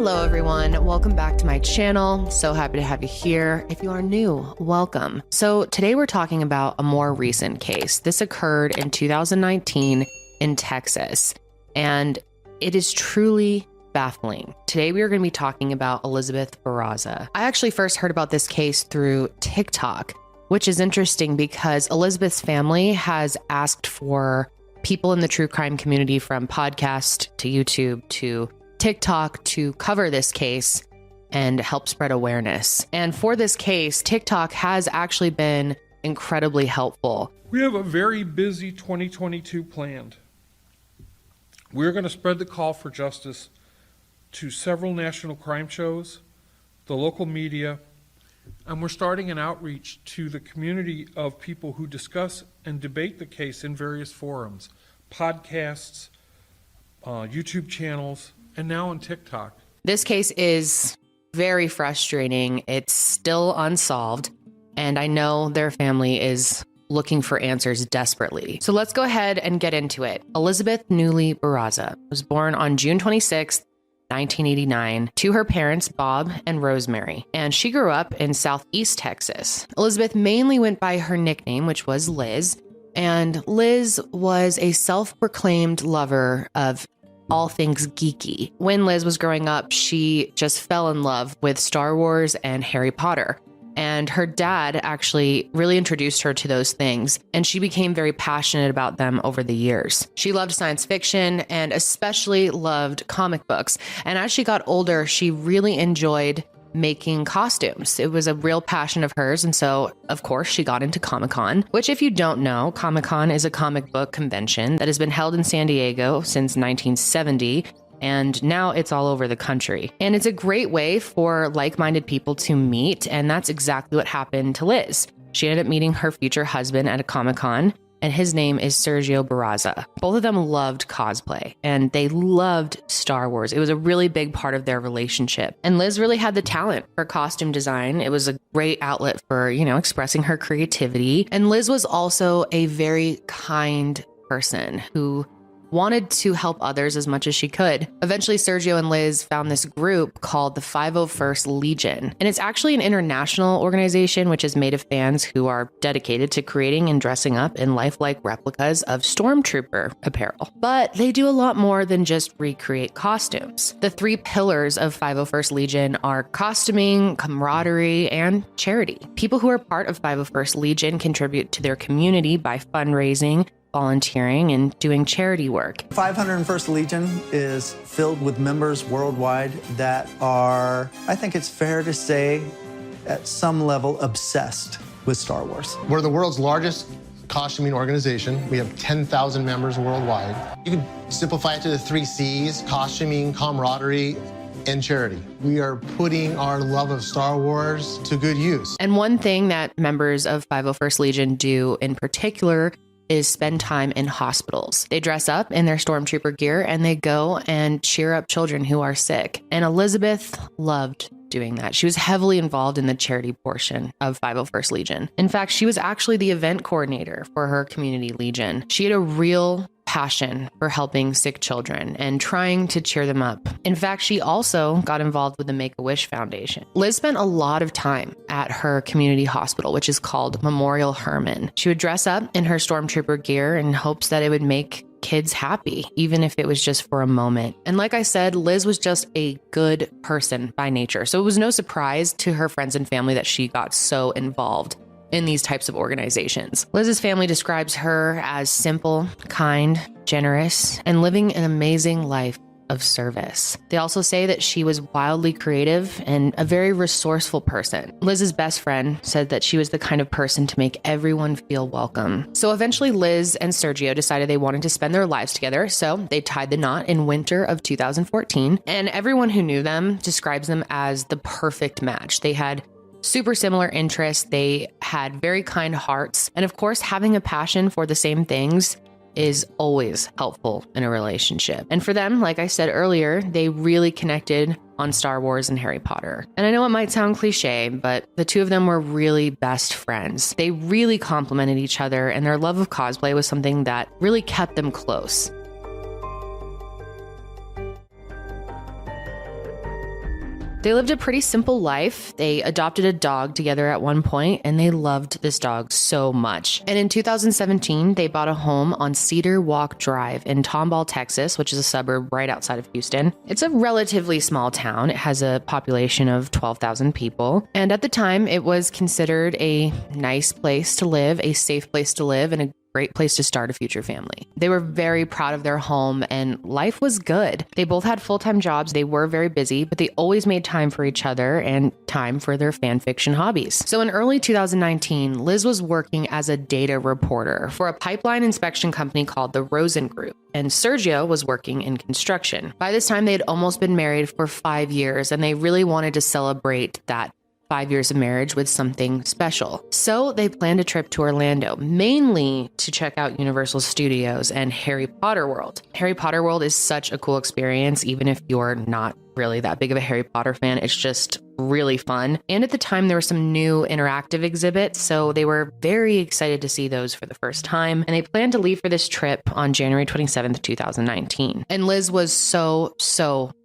Hello everyone, welcome back to my channel. So happy to have you here. If you are new, welcome. So today we're talking about a more recent case. This occurred in 2019 in Texas, and it is truly baffling. Today we are going to be talking about Elizabeth Barraza. I actually first heard about this case through TikTok, which is interesting because Elizabeth's family has asked for people in the true crime community, from podcast to YouTube to TikTok, to cover this case and help spread awareness. And for this case, TikTok has actually been incredibly helpful. We have a very busy 2022 planned. We're going to spread the call for justice to several national crime shows, the local media, and we're starting an outreach to the community of people who discuss and debate the case in various forums, podcasts, YouTube channels, and now on TikTok. This case is very frustrating. It's still unsolved, and I know their family is looking for answers desperately. So let's go ahead and get into it. Elizabeth Newly Barraza was born on June 26th, 1989, to her parents, Bob and Rosemary, and she grew up in Southeast Texas. Elizabeth mainly went by her nickname, which was Liz, and Liz was a self-proclaimed lover of all things geeky. When Liz was growing up, she just fell in love with Star Wars and Harry Potter. And her dad actually really introduced her to those things, and she became very passionate about them over the years. She loved science fiction and especially loved comic books. And as she got older, she really enjoyed making costumes. It was a real passion of hers. And so, of course, she got into Comic-Con, which, if you don't know, Comic-Con is a comic book convention that has been held in San Diego since 1970. And now it's all over the country. And it's a great way for like-minded people to meet. And that's exactly what happened to Liz. She ended up meeting her future husband at a Comic-Con, and his name is Sergio Barraza. Both of them loved cosplay, and they loved Star Wars. It was a really big part of their relationship. And Liz really had the talent for costume design. It was a great outlet for, expressing her creativity. And Liz was also a very kind person who wanted to help others as much as she could. Eventually, Sergio and Liz found this group called the 501st Legion. And it's actually an international organization which is made of fans who are dedicated to creating and dressing up in lifelike replicas of stormtrooper apparel. But they do a lot more than just recreate costumes. The three pillars of 501st Legion are costuming, camaraderie, and charity. People who are part of 501st Legion contribute to their community by fundraising, volunteering, and doing charity work. 501st Legion is filled with members worldwide that are, I think it's fair to say, at some level obsessed with Star Wars. We're the world's largest costuming organization. We have 10,000 members worldwide. You can simplify it to the 3 C's: costuming, camaraderie, and charity. We are putting our love of Star Wars to good use. And one thing that members of 501st Legion do in particular is spend time in hospitals. They dress up in their stormtrooper gear and they go and cheer up children who are sick. And Elizabeth loved doing that. She was heavily involved in the charity portion of 501st Legion. In fact, she was actually the event coordinator for her community legion. She had a real passion for helping sick children and trying to cheer them up. In fact, she also got involved with the Make-A-Wish Foundation. Liz spent a lot of time at her community hospital, which is called Memorial Hermann. She would dress up in her stormtrooper gear in hopes that it would make kids happy, even if it was just for a moment. And like I said, Liz was just a good person by nature. So it was no surprise to her friends and family that she got so involved in these types of organizations. Liz's family describes her as simple, kind, generous, and living an amazing life of service. They also say that she was wildly creative and a very resourceful person. Liz's best friend said that she was the kind of person to make everyone feel welcome. So eventually Liz and Sergio decided they wanted to spend their lives together, so they tied the knot in winter of 2014, and everyone who knew them describes them as the perfect match. They had super similar interests, they had very kind hearts, and of course, having a passion for the same things is always helpful in a relationship. And for them, like I said earlier, they really connected on Star Wars and Harry Potter. And I know it might sound cliche, but the two of them were really best friends. They really complemented each other, and their love of cosplay was something that really kept them close. They lived a pretty simple life. They adopted a dog together at one point, and they loved this dog so much. And in 2017, they bought a home on Cedar Walk Drive in Tomball, Texas, which is a suburb right outside of Houston. It's a relatively small town. It has a population of 12,000 people. And at the time, it was considered a nice place to live, a safe place to live, and a great place to start a future family. They were very proud of their home and life was good. They both had full-time jobs. They were very busy, but they always made time for each other and time for their fan fiction hobbies. So in early 2019, Liz was working as a data reporter for a pipeline inspection company called the Rosen Group, and Sergio was working in construction. By this time, they had almost been married for 5 years, and they really wanted to celebrate that 5 years of marriage with something special. So they planned a trip to Orlando, mainly to check out Universal Studios and Harry Potter World. Harry Potter World is such a cool experience, even if you're not really that big of a Harry Potter fan. It's just really fun. And at the time, there were some new interactive exhibits, so they were very excited to see those for the first time. And they planned to leave for this trip on January 27th, 2019. And Liz was so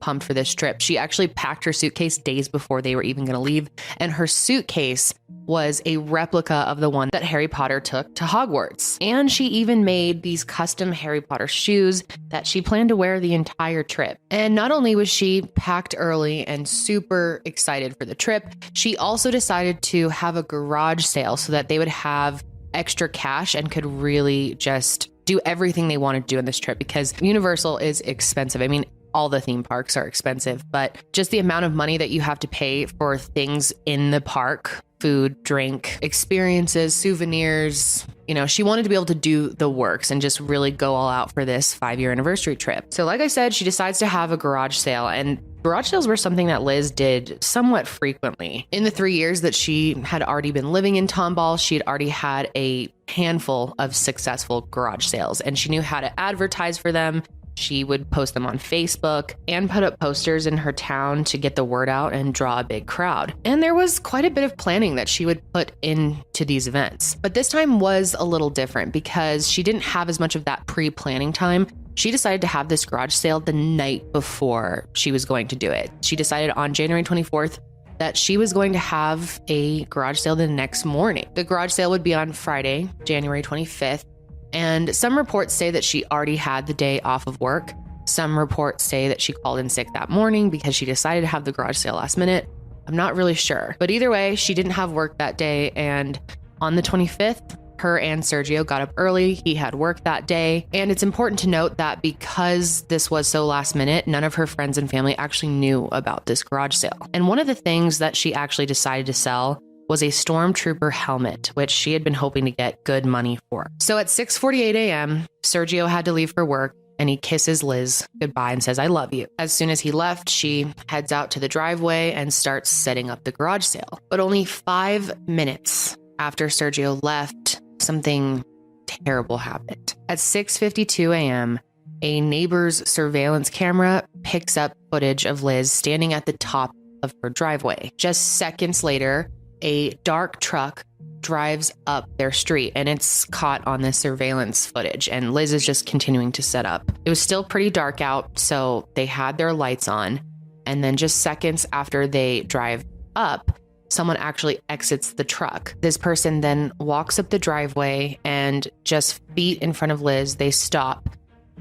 pumped for this trip. She actually packed her suitcase days before they were even going to leave. And her suitcase was a replica of the one that Harry Potter took to Hogwarts. And she even made these custom Harry Potter shoes that she planned to wear the entire trip. And not only was she packed early and super excited for the trip, she also decided to have a garage sale so that they would have extra cash and could really just do everything they wanted to do on this trip, because Universal is expensive. I mean, all the theme parks are expensive, but just the amount of money that you have to pay for things in the park, food, drink, experiences, souvenirs, she wanted to be able to do the works and just really go all out for this 5-year anniversary trip. So like I said, she decides to have a garage sale, and garage sales were something that Liz did somewhat frequently. In the 3 years that she had already been living in Tomball, she had already had a handful of successful garage sales, and she knew how to advertise for them. She would post them on Facebook and put up posters in her town to get the word out and draw a big crowd. And there was quite a bit of planning that she would put into these events. But this time was a little different because she didn't have as much of that pre-planning time. She decided to have this garage sale the night before she was going to do it. She decided on January 24th that she was going to have a garage sale the next morning. The garage sale would be on Friday, January 25th. And some reports say that she already had the day off of work. Some reports say that she called in sick that morning because she decided to have the garage sale last minute. I'm not really sure. But either way, she didn't have work that day. And on the 25th, her and Sergio got up early. He had work that day. And it's important to note that because this was so last minute, none of her friends and family actually knew about this garage sale. And one of the things that she actually decided to sell was a stormtrooper helmet, which she had been hoping to get good money for. So at 6:48 a.m., Sergio had to leave for work, and he kisses Liz goodbye and says, "I love you." As soon as he left, she heads out to the driveway and starts setting up the garage sale. But only 5 minutes after Sergio left, something terrible happened. At 6:52 a.m., a neighbor's surveillance camera picks up footage of Liz standing at the top of her driveway. Just seconds later, a dark truck drives up their street, and it's caught on this surveillance footage, and Liz is just continuing to set up. It was still pretty dark out, so they had their lights on, and then just seconds after they drive up, someone actually exits the truck. This person then walks up the driveway, and just feet in front of Liz, they stop,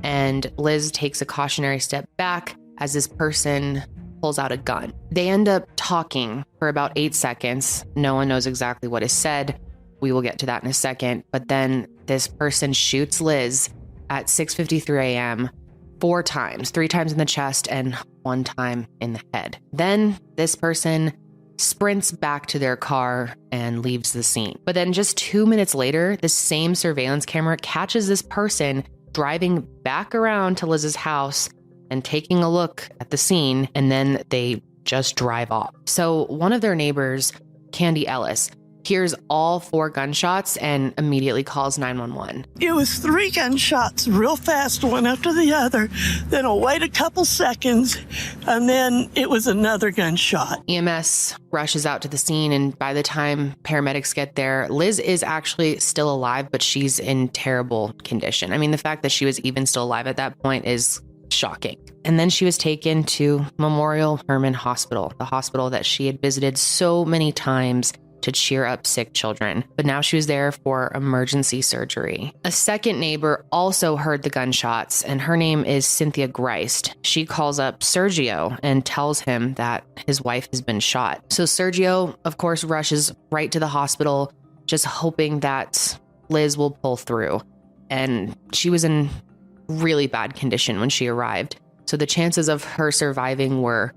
and Liz takes a cautionary step back as this person pulls out a gun. They end up talking for about 8 seconds. No one knows exactly what is said. We will get to that in a second. But then this person shoots Liz at 6:53 a.m. 4 times, 3 times in the chest and 1 time in the head. Then this person sprints back to their car and leaves the scene. But then just 2 minutes later, the same surveillance camera catches this person driving back around to Liz's house and taking a look at the scene, and then they just drive off. So one of their neighbors, Candy Ellis, hears all 4 gunshots and immediately calls 911. It was 3 gunshots real fast, one after the other. Then I'll wait a couple seconds, and then it was another gunshot. EMS rushes out to the scene, and by the time paramedics get there, Liz is actually still alive, but she's in terrible condition. I mean, the fact that she was even still alive at that point is shocking. And then she was taken to Memorial Hermann Hospital, the hospital that she had visited so many times to cheer up sick children. But now she was there for emergency surgery. A second neighbor also heard the gunshots, and her name is Cynthia Greist. She calls up Sergio and tells him that his wife has been shot. So Sergio, of course, rushes right to the hospital, just hoping that Liz will pull through. And she was in really bad condition when she arrived. So the chances of her surviving were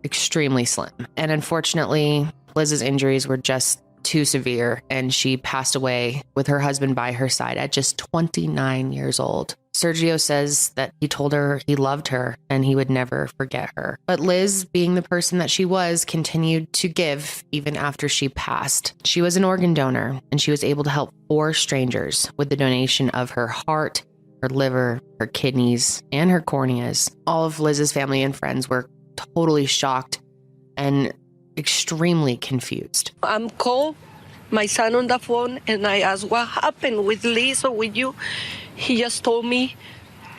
extremely slim. And unfortunately, Liz's injuries were just too severe, and she passed away with her husband by her side at just 29 years old. Sergio says that he told her he loved her and he would never forget her. But Liz, being the person that she was, continued to give even after she passed. She was an organ donor, and she was able to help 4 strangers with the donation of her heart, her liver, her kidneys, and her corneas. All of Liz's family and friends were totally shocked and extremely confused. I'm called my son on the phone and I asked what happened with Liz or with you. He just told me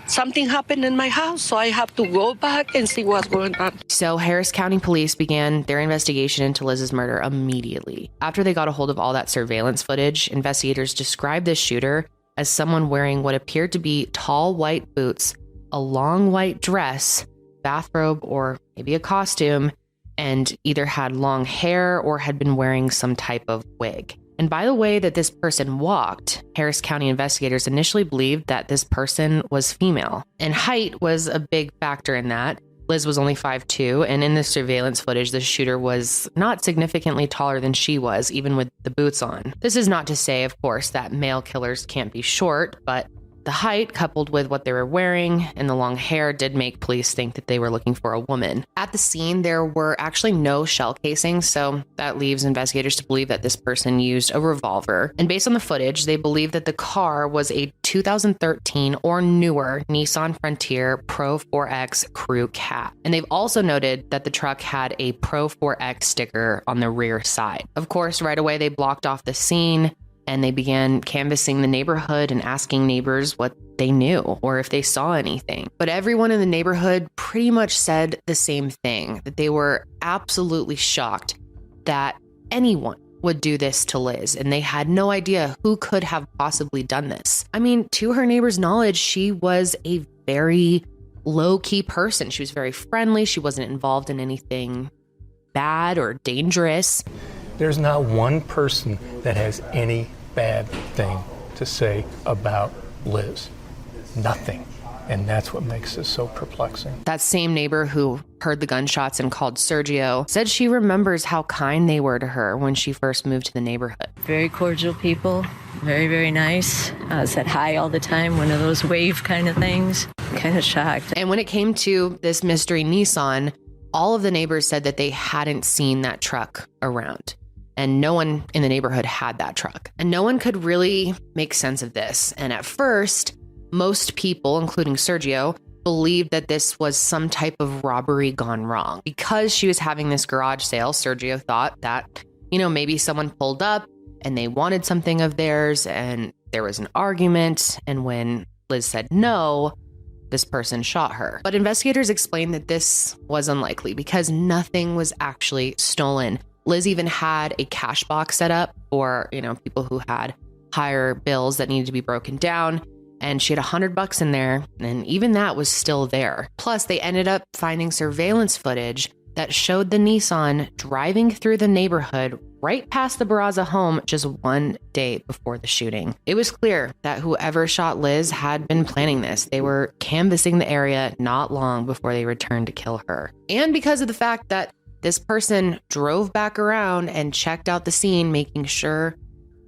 something happened in my house, so I have to go back and see what's going on. So Harris County Police began their investigation into Liz's murder immediately. After they got a hold of all that surveillance footage, investigators described this shooter as someone wearing what appeared to be tall white boots, a long white dress, bathrobe, or maybe a costume, and either had long hair or had been wearing some type of wig. And by the way that this person walked, Harris County investigators initially believed that this person was female. And height was a big factor in that. Liz was only 5'2", and in the surveillance footage, the shooter was not significantly taller than she was, even with the boots on. This is not to say, of course, that male killers can't be short, but the height, coupled with what they were wearing and the long hair, did make police think that they were looking for a woman. At the scene, there were actually no shell casings, so that leaves investigators to believe that this person used a revolver. And based on the footage, they believe that the car was a 2013 or newer Nissan Frontier Pro 4X Crew Cab. And they've also noted that the truck had a Pro 4X sticker on the rear side. Of course, right away, they blocked off the scene, and they began canvassing the neighborhood and asking neighbors what they knew or if they saw anything. But everyone in the neighborhood pretty much said the same thing, that they were absolutely shocked that anyone would do this to Liz, and they had no idea who could have possibly done this. I mean, to her neighbor's knowledge, she was a very low-key person. She was very friendly. She wasn't involved in anything bad or dangerous. There's not one person that has any bad thing to say about Liz. Nothing. And that's what makes this so perplexing. That same neighbor who heard the gunshots and called Sergio said she remembers how kind they were to her when she first moved to the neighborhood. Very cordial people, very, very nice. Said hi all the time, one of those wave kind of things. Kind of shocked. And when it came to this mystery Nissan, all of the neighbors said that they hadn't seen that truck around. And no one in the neighborhood had that truck. And no one could really make sense of this. And at first, most people, including Sergio, believed that this was some type of robbery gone wrong. Because she was having this garage sale, Sergio thought that, maybe someone pulled up and they wanted something of theirs and there was an argument. And when Liz said no, this person shot her. But investigators explained that this was unlikely because nothing was actually stolen. Liz even had a cash box set up for, people who had higher bills that needed to be broken down. And she had $100 in there, and even that was still there. Plus, they ended up finding surveillance footage that showed the Nissan driving through the neighborhood right past the Barraza home just one day before the shooting. It was clear that whoever shot Liz had been planning this. They were canvassing the area not long before they returned to kill her. And because of the fact that this person drove back around and checked out the scene, making sure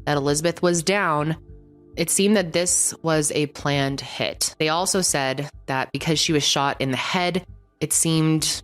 that Elizabeth was down, it seemed that this was a planned hit. They also said that because she was shot in the head, it seemed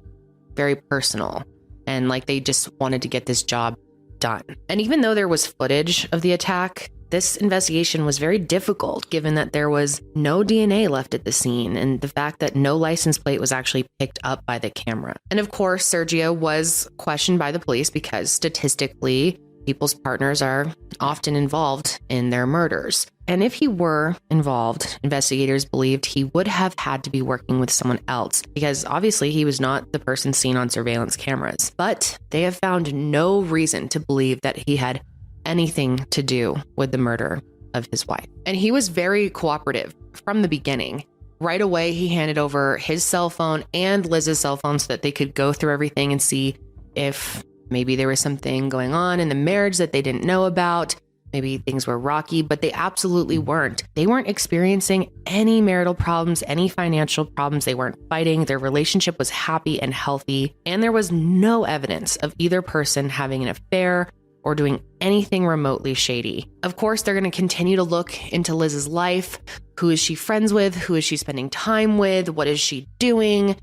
very personal and like they just wanted to get this job done. And even though there was footage of the attack, this investigation was very difficult given that there was no DNA left at the scene and the fact that no license plate was actually picked up by the camera. And of course, Sergio was questioned by the police because statistically, people's partners are often involved in their murders. And if he were involved, investigators believed he would have had to be working with someone else because obviously he was not the person seen on surveillance cameras. But they have found no reason to believe that he had anything to do with the murder of his wife. And he was very cooperative from the beginning. Right away, he handed over his cell phone and Liz's cell phone so that they could go through everything and see if maybe there was something going on in the marriage that they didn't know about. Maybe things were rocky, but they absolutely weren't. They weren't experiencing any marital problems, any financial problems. They weren't fighting. Their relationship was happy and healthy. And there was no evidence of either person having an affair or doing anything remotely shady. Of course, they're going to continue to look into Liz's life. Who is she friends with? Who is she spending time with? What is she doing?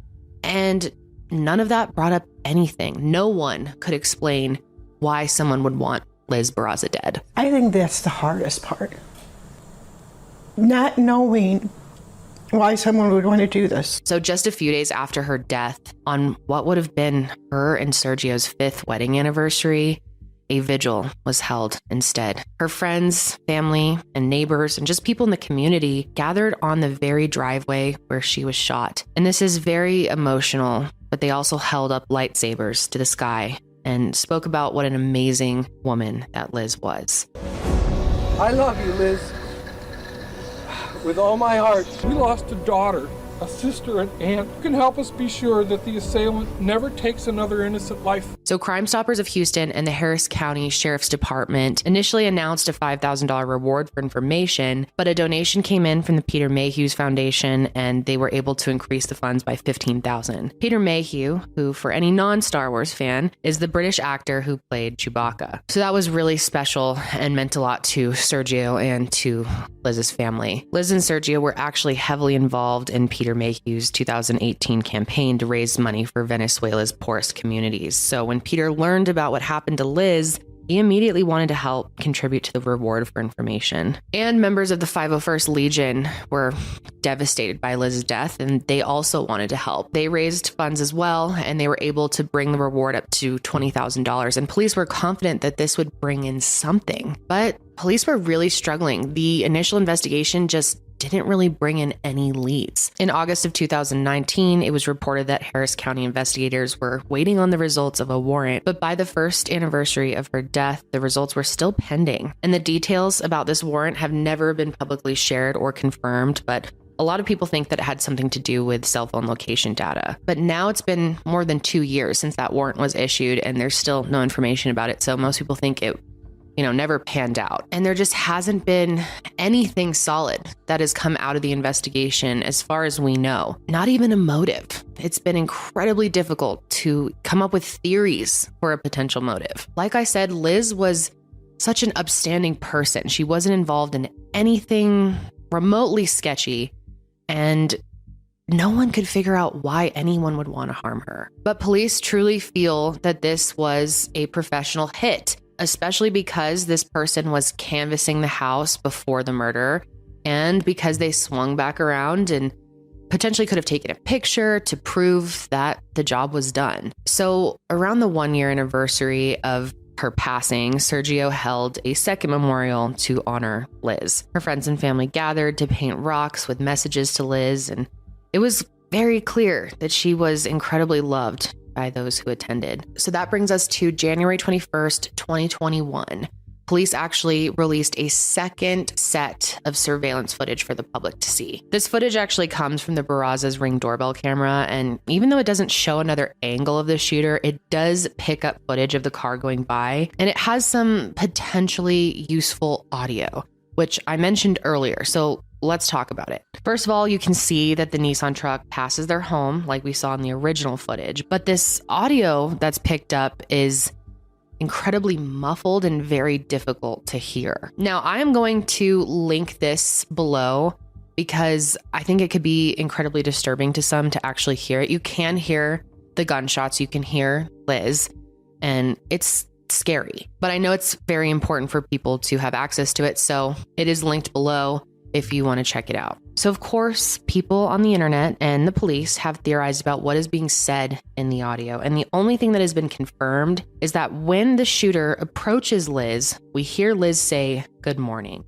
And none of that brought up anything. No one could explain why someone would want Liz Barraza dead. I think that's the hardest part. Not knowing why someone would want to do this. So just a few days after her death, on what would have been her and Sergio's 5th wedding anniversary, a vigil was held instead. Her friends, family, and neighbors, and just people in the community gathered on the very driveway where she was shot. And this is very emotional, but they also held up lightsabers to the sky and spoke about what an amazing woman that Liz was. I love you, Liz, with all my heart. We lost a daughter, a sister, and aunt. You can help us be sure that the assailant never takes another innocent life. So Crime Stoppers of Houston and the Harris County Sheriff's Department initially announced a $5,000 reward for information, but a donation came in from the Peter Mayhew's Foundation, and they were able to increase the funds by $15,000. Peter Mayhew, who for any non-Star Wars fan, is the British actor who played Chewbacca. So that was really special and meant a lot to Sergio and to Liz's family. Liz and Sergio were actually heavily involved in Peter Mayhew's 2018 campaign to raise money for Venezuela's poorest communities. So when Peter learned about what happened to Liz, he immediately wanted to help contribute to the reward for information. And members of the 501st Legion were devastated by Liz's death, and they also wanted to help. They raised funds as well, and they were able to bring the reward up to $20,000. And police were confident that this would bring in something. But police were really struggling. The initial investigation just didn't really bring in any leads. In August of 2019, it was reported that Harris County investigators were waiting on the results of a warrant, but by the 1st anniversary of her death, the results were still pending. And the details about this warrant have never been publicly shared or confirmed, but a lot of people think that it had something to do with cell phone location data. But now it's been more than 2 years since that warrant was issued, and there's still no information about it. So most people think it never panned out. And there just hasn't been anything solid that has come out of the investigation as far as we know. Not even a motive. It's been incredibly difficult to come up with theories for a potential motive. Like I said, Liz was such an upstanding person. She wasn't involved in anything remotely sketchy, and no one could figure out why anyone would want to harm her. But police truly feel that this was a professional hit, especially because this person was canvassing the house before the murder and because they swung back around and potentially could have taken a picture to prove that the job was done. So around the 1-year anniversary of her passing, Sergio held a second memorial to honor Liz. Her friends and family gathered to paint rocks with messages to Liz, and it was very clear that she was incredibly loved by those who attended. So that brings us to January 21st, 2021. Police actually released a second set of surveillance footage for the public to see. This footage actually comes from the Barraza's Ring doorbell camera, and even though it doesn't show another angle of the shooter, it does pick up footage of the car going by, and it has some potentially useful audio, which I mentioned earlier. So let's talk about it. First of all, you can see that the Nissan truck passes their home like we saw in the original footage, but this audio that's picked up is incredibly muffled and very difficult to hear. Now, I am going to link this below because I think it could be incredibly disturbing to some to actually hear it. You can hear the gunshots, you can hear Liz, and it's scary. But I know it's very important for people to have access to it, so it is linked below. if you want to check it out. So of course, people on the internet and the police have theorized about what is being said in the audio. And the only thing that has been confirmed is that when the shooter approaches Liz, we hear Liz say, "Good morning."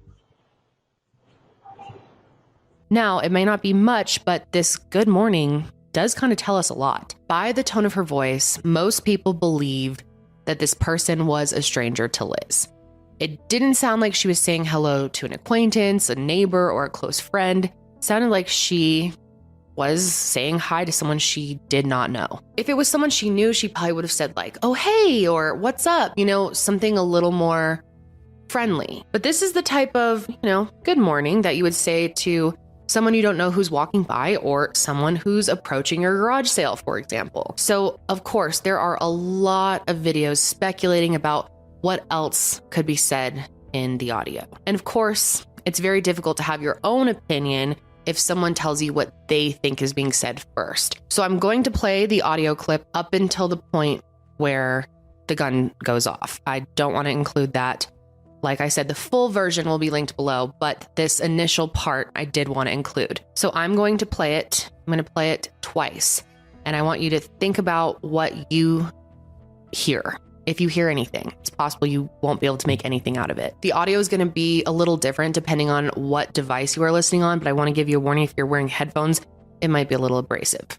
Now, it may not be much, but this "good morning" does kind of tell us a lot. By the tone of her voice, most people believe that this person was a stranger to Liz. It didn't sound like she was saying hello to an acquaintance, a neighbor, or a close friend. It sounded like she was saying hi to someone she did not know. If it was someone she knew, she probably would have said like, "Oh, hey," or "What's up?" Something a little more friendly. But this is the type of, good morning that you would say to someone you don't know who's walking by, or someone who's approaching your garage sale, for example. So, of course, there are a lot of videos speculating about what else could be said in the audio. And of course, it's very difficult to have your own opinion if someone tells you what they think is being said first. So I'm going to play the audio clip up until the point where the gun goes off. I don't want to include that. Like I said, the full version will be linked below, but this initial part I did want to include. So I'm going to play it. I'm going to play it twice. And I want you to think about what you hear. If you hear anything, it's possible you won't be able to make anything out of it. The audio is going to be a little different depending on what device you are listening on, but I want to give you a warning. If you're wearing headphones, it might be a little abrasive.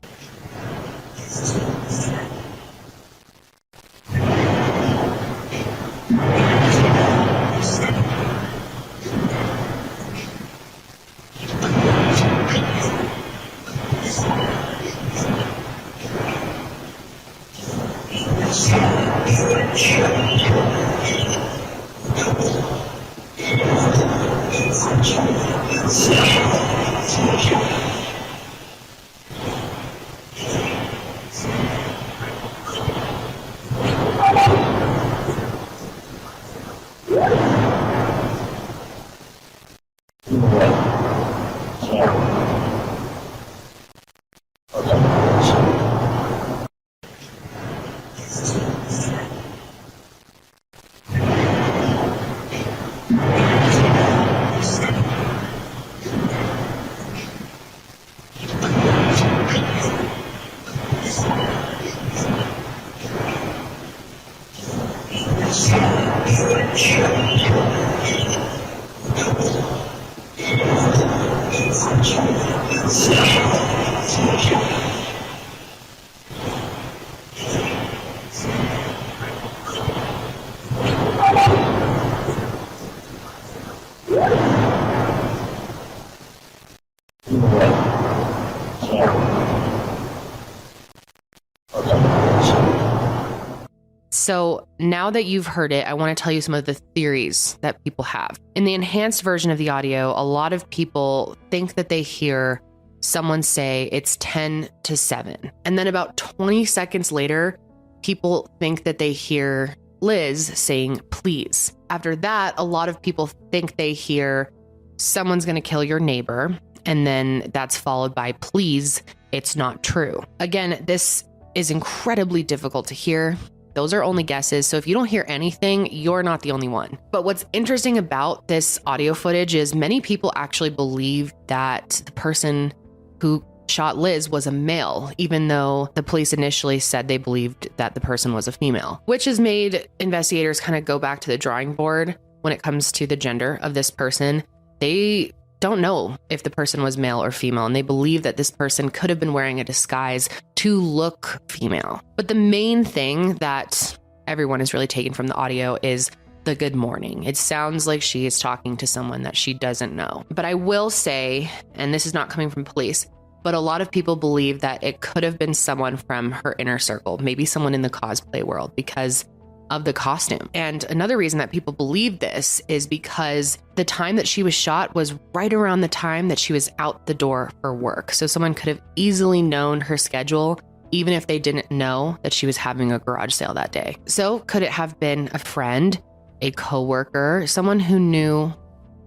So now that you've heard it, I want to tell you some of the theories that people have. In the enhanced version of the audio, a lot of people think that they hear someone say it's 10 to 7. And then about 20 seconds later, people think that they hear Liz saying, "Please." After that, a lot of people think they hear someone's going to kill your neighbor. And then that's followed by, "Please, it's not true." Again, this is incredibly difficult to hear. Those are only guesses. So if you don't hear anything, you're not the only one. But what's interesting about this audio footage is many people actually believe that the person who shot Liz was a male, even though the police initially said they believed that the person was a female, which has made investigators kind of go back to the drawing board when it comes to the gender of this person. They don't know if the person was male or female, and they believe that this person could have been wearing a disguise to look female. But the main thing that everyone is really taken from the audio is the "good morning." It sounds like she is talking to someone that she doesn't know. But I will say, and this is not coming from police, but a lot of people believe that it could have been someone from her inner circle, maybe someone in the cosplay world, because of the costume. And another reason that people believe this is because the time that she was shot was right around the time that she was out the door for work. So someone could have easily known her schedule, even if they didn't know that she was having a garage sale that day. So could it have been a friend, a coworker, someone who knew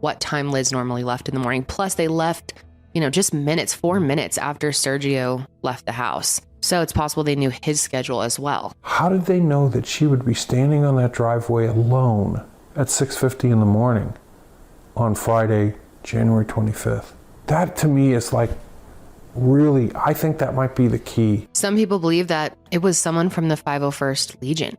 what time Liz normally left in the morning? Plus they left, just minutes, 4 minutes after Sergio left the house. So it's possible they knew his schedule as well. How did they know that she would be standing on that driveway alone at 6:50 in the morning on Friday January 25th. That to me is like, really, I think that might be the key. Some people believe that it was someone from the 501st Legion.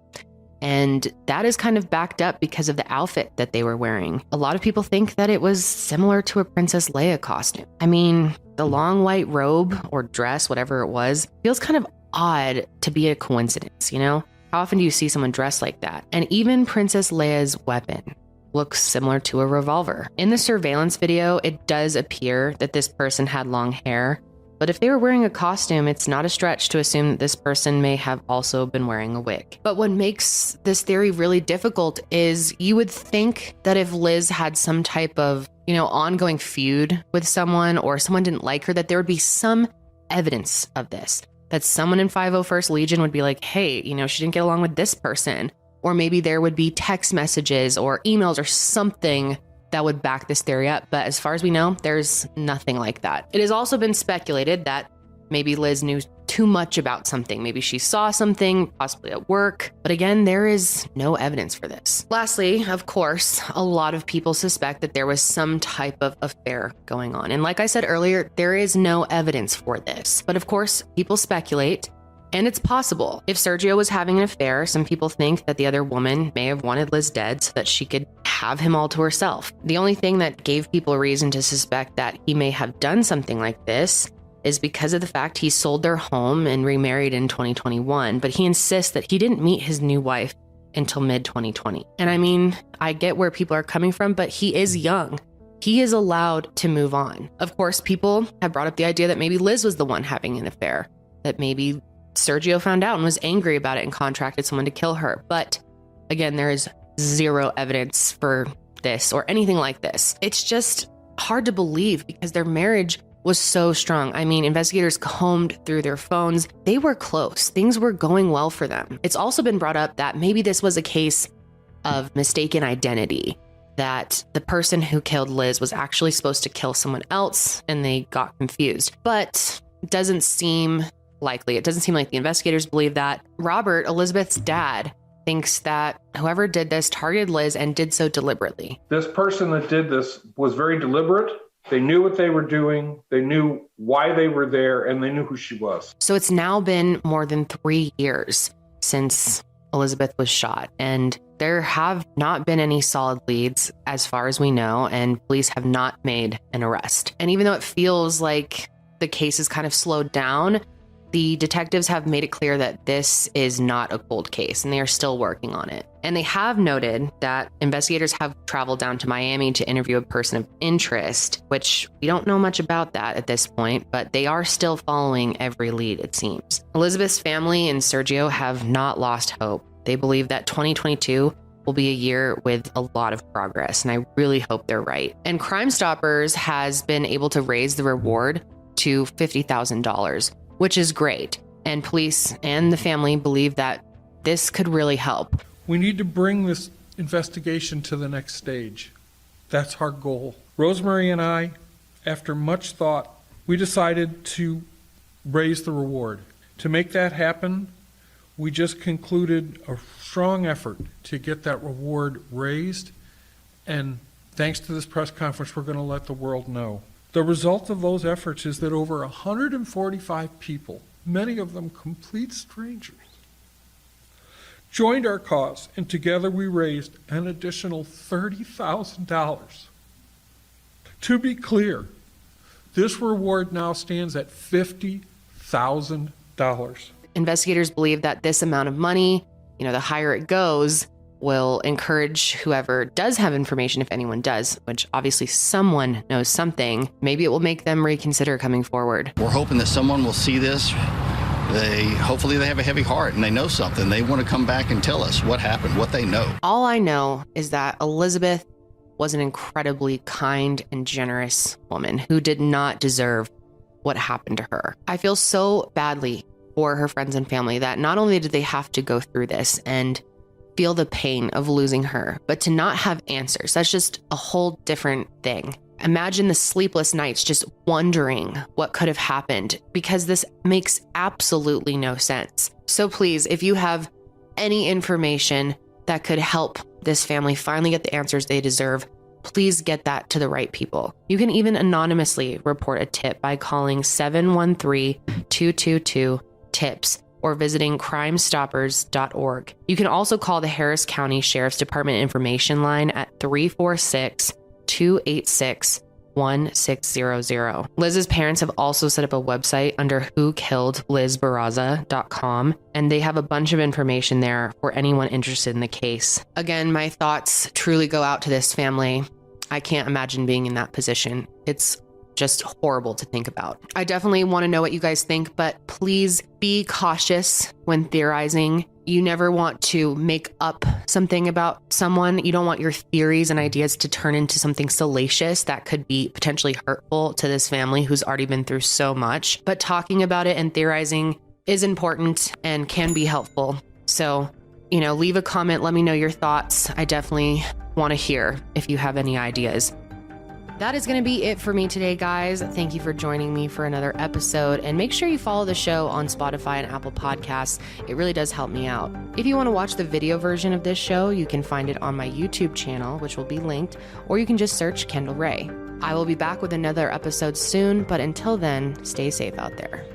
And that is kind of backed up because of the outfit that they were wearing. A lot of people think that it was similar to a Princess Leia costume. I mean, the long white robe or dress, whatever it was, feels kind of odd to be a coincidence, you know? How often do you see someone dressed like that? And even Princess Leia's weapon looks similar to a revolver. In the surveillance video, it does appear that this person had long hair. But if they were wearing a costume, it's not a stretch to assume that this person may have also been wearing a wig. But what makes this theory really difficult is you would think that if Liz had some type of, ongoing feud with someone or someone didn't like her, that there would be some evidence of this. That someone in 501st Legion would be like, hey, she didn't get along with this person. Or maybe there would be text messages or emails or something that would back this theory up. But as far as we know, there's nothing like that. It has also been speculated that maybe Liz knew too much about something. Maybe she saw something, possibly at work. But again, there is no evidence for this. Lastly, of course, a lot of people suspect that there was some type of affair going on. And like I said earlier, there is no evidence for this. But of course, people speculate. And it's possible. If Sergio was having an affair, some people think that the other woman may have wanted Liz dead so that she could have him all to herself. The only thing that gave people reason to suspect that he may have done something like this is because of the fact he sold their home and remarried in 2021, but he insists that he didn't meet his new wife until mid-2020. And I mean, I get where people are coming from, but he is young. He is allowed to move on. Of course, people have brought up the idea that maybe Liz was the one having an affair, that maybe Sergio found out and was angry about it and contracted someone to kill her. But again, there is zero evidence for this or anything like this. It's just hard to believe because their marriage was so strong. I mean, investigators combed through their phones. They were close. Things were going well for them. It's also been brought up that maybe this was a case of mistaken identity, that the person who killed Liz was actually supposed to kill someone else and they got confused. But it doesn't seem likely. It doesn't seem like the investigators believe that. Robert, Elizabeth's dad, thinks that whoever did this targeted Liz and did so deliberately. This person that did this was very deliberate. They knew what they were doing. They knew why they were there, and they knew who she was. So it's now been more than 3 years since Elizabeth was shot, and there have not been any solid leads as far as we know, and police have not made an arrest. And even though it feels like the case is kind of slowed down, the detectives have made it clear that this is not a cold case and they are still working on it. And they have noted that investigators have traveled down to Miami to interview a person of interest, which we don't know much about that at this point, but they are still following every lead, it seems. Elizabeth's family and Sergio have not lost hope. They believe that 2022 will be a year with a lot of progress, and I really hope they're right. And Crime Stoppers has been able to raise the reward to $50,000. Which is great. And police and the family believe that this could really help. We need to bring this investigation to the next stage. That's our goal. Rosemary and I, after much thought, we decided to raise the reward. To make that happen, we just concluded a strong effort to get that reward raised. And thanks to this press conference, we're going to let the world know. The result of those efforts is that over 145 people, many of them complete strangers, joined our cause, and together we raised an additional $30,000. To be clear, this reward now stands at $50,000. Investigators believe that this amount of money, the higher it goes, will encourage whoever does have information, if anyone does, which obviously someone knows something, maybe it will make them reconsider coming forward. We're hoping that someone will see this. Hopefully they have a heavy heart and they know something. They want to come back and tell us what happened, what they know. All I know is that Elizabeth was an incredibly kind and generous woman who did not deserve what happened to her. I feel so badly for her friends and family that not only did they have to go through this and feel the pain of losing her, but to not have answers, that's just a whole different thing. Imagine the sleepless nights just wondering what could have happened, because this makes absolutely no sense. So please, if you have any information that could help this family finally get the answers they deserve, please get that to the right people. You can even anonymously report a tip by calling 713-222-TIPS or visiting crimestoppers.org. You can also call the Harris County Sheriff's Department information line at 346-286-1600. Liz's parents have also set up a website under whokilledlizbarraza.com, and they have a bunch of information there for anyone interested in the case. Again, my thoughts truly go out to this family. I can't imagine being in that position. It's just horrible to think about. I definitely want to know what you guys think, but please be cautious when theorizing. You never want to make up something about someone. You don't want your theories and ideas to turn into something salacious that could be potentially hurtful to this family who's already been through so much. But talking about it and theorizing is important and can be helpful. So, leave a comment. Let me know your thoughts. I definitely want to hear if you have any ideas. That is going to be it for me today, guys. Thank you for joining me for another episode, and make sure you follow the show on Spotify and Apple Podcasts. It really does help me out. If you want to watch the video version of this show, you can find it on my YouTube channel, which will be linked, or you can just search Kendall Ray. I will be back with another episode soon, but until then, stay safe out there.